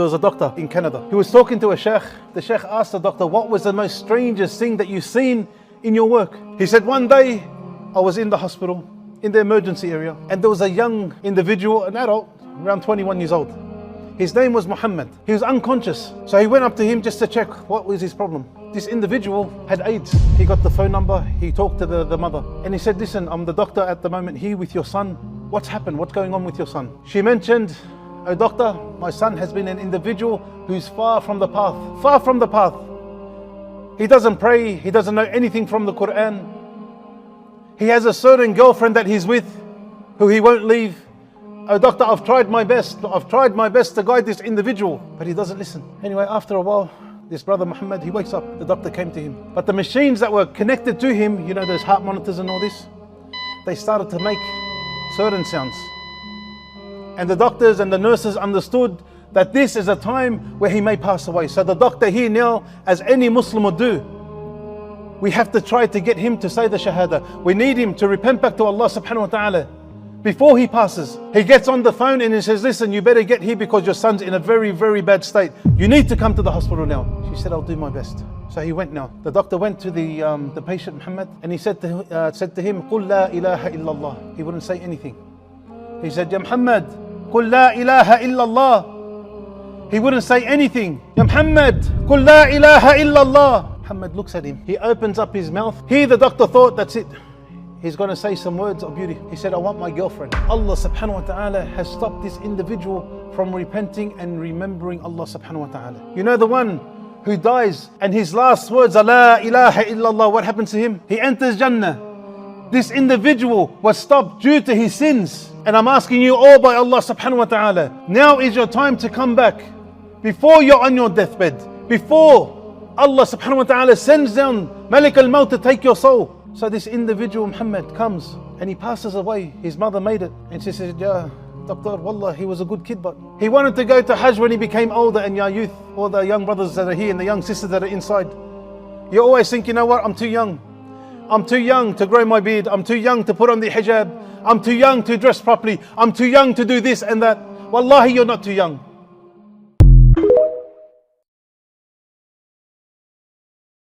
There was a doctor in Canada. He was talking to a sheikh. The sheikh asked the doctor, what was the most strangest thing that you've seen in your work? He said, one day I was in the hospital, in the emergency area, and there was a young individual, an adult, around 21 years old. His name was Muhammad. He was unconscious. So he went up to him just to check what was his problem. This individual had AIDS. He got the phone number, he talked to the mother, and he said, listen, I'm the doctor at the moment here with your son. What's happened? What's going on with your son? She mentioned, oh doctor, my son has been an individual who's far from the path. Far from the path. He doesn't pray, he doesn't know anything from the Quran. He has a certain girlfriend that he's with, who he won't leave. Oh doctor, I've tried my best to guide this individual, but he doesn't listen. Anyway, after a while, this brother Muhammad, he wakes up, the doctor came to him. But the machines that were connected to him, you know, those heart monitors and all this, they started to make certain sounds. And the doctors and the nurses understood that this is a time where he may pass away. So the doctor here now, as any Muslim would do, we have to try to get him to say the Shahada. We need him to repent back to Allah subhanahu wa ta'ala before he passes. He gets on the phone and he says, listen, you better get here because your son's in a very, very bad state. You need to come to the hospital now. She said, I'll do my best. So he went now. The doctor went to the patient Muhammad and he said to him, قُل لَا إِلَهَ إِلَّا اللَّهِ. He wouldn't say anything. He said, Ya Muhammad, قُل لَا إِلَهَ إِلَّا اللَّهِ. He wouldn't say anything. Ya Muhammad, قُل لَا إِلَهَ إِلَّا اللَّهِ. Muhammad looks at him. He opens up his mouth. Here the doctor thought, that's it. He's going to say some words of beauty. He said, I want my girlfriend. Allah subhanahu wa ta'ala has stopped this individual from repenting and remembering Allah subhanahu wa ta'ala. You know the one who dies and his last words are La ilaha illallah, what happens to him? He enters Jannah. This individual was stopped due to his sins. And I'm asking you all by Allah subhanahu wa ta'ala, now is your time to come back. Before you're on your deathbed, before Allah subhanahu wa ta'ala sends down Malik al-Maut to take your soul. So this individual Muhammad comes and he passes away. His mother made it and she said, yeah, doctor, wallah, he was a good kid, but he wanted to go to Hajj when he became older. And your youth, all the young brothers that are here and the young sisters that are inside, you always think, you know what, I'm too young. I'm too young to grow my beard. I'm too young to put on the hijab. I'm too young to dress properly. I'm too young to do this and that. Wallahi, you're not too young.